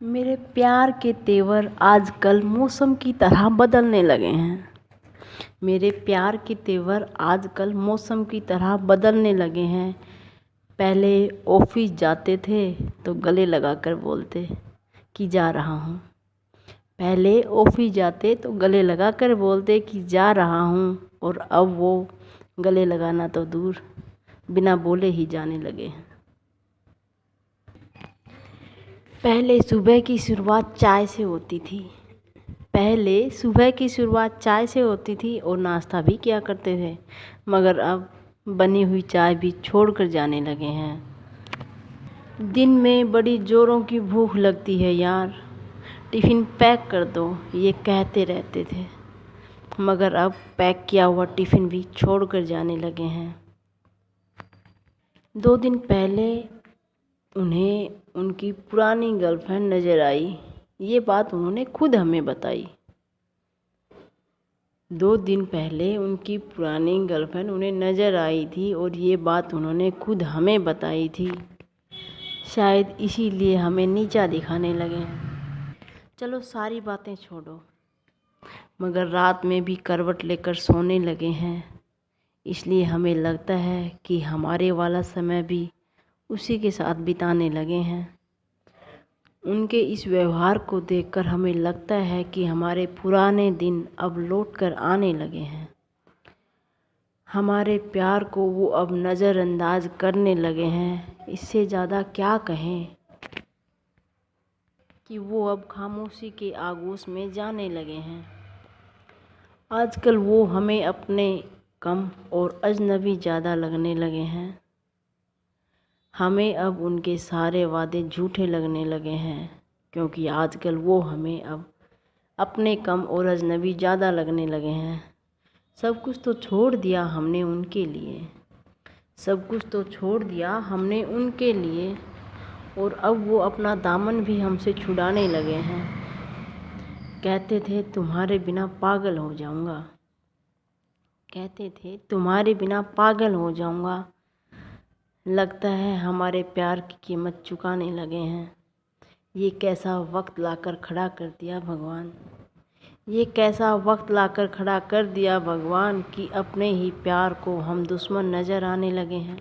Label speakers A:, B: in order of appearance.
A: मेरे प्यार के तेवर आजकल मौसम की तरह बदलने लगे हैं। मेरे प्यार के तेवर आजकल मौसम की तरह बदलने लगे हैं। पहले ऑफिस जाते थे तो गले लगाकर बोलते कि जा रहा हूँ। पहले ऑफिस जाते तो गले लगाकर बोलते कि जा रहा हूँ, और अब वो गले लगाना तो दूर, बिना बोले ही जाने लगे हैं। पहले सुबह की शुरुआत चाय से होती थी। और नाश्ता भी किया करते थे, मगर अब बनी हुई चाय भी छोड़कर जाने लगे हैं। दिन में बड़ी ज़ोरों की भूख लगती है यार, टिफ़िन पैक कर दो, ये कहते रहते थे, मगर अब पैक किया हुआ टिफ़िन भी छोड़कर जाने लगे हैं। 2 दिन पहले उन्हें उनकी पुरानी गर्लफ्रेंड नज़र आई। ये बात उन्होंने खुद हमें बताई। 2 दिन पहले उनकी पुरानी गर्लफ्रेंड उन्हें नज़र आई थी और ये बात उन्होंने खुद हमें बताई थी। शायद इसीलिए हमें नीचा दिखाने लगे। चलो सारी बातें छोड़ो, मगर रात में भी करवट लेकर सोने लगे हैं। इसलिए हमें लगता है कि हमारे वाला समय भी उसी के साथ बिताने लगे हैं। उनके इस व्यवहार को देखकर हमें लगता है कि हमारे पुराने दिन अब लौट कर आने लगे हैं। हमारे प्यार को वो अब नज़रअंदाज करने लगे हैं। इससे ज़्यादा क्या कहें कि वो अब खामोशी के आगोश में जाने लगे हैं। आजकल वो हमें अपने कम और अजनबी ज़्यादा लगने लगे हैं। हमें अब उनके सारे वादे झूठे लगने लगे हैं, क्योंकि आजकल वो हमें अब अपने कम और अजनबी ज़्यादा लगने लगे हैं। सब कुछ तो छोड़ दिया हमने उनके लिए, और अब वो अपना दामन भी हमसे छुड़ाने लगे हैं। कहते थे तुम्हारे बिना पागल हो जाऊंगा। लगता है हमारे प्यार की कीमत चुकाने लगे हैं। ये कैसा वक्त लाकर खड़ा कर दिया भगवान कि अपने ही प्यार को हम दुश्मन नज़र आने लगे हैं।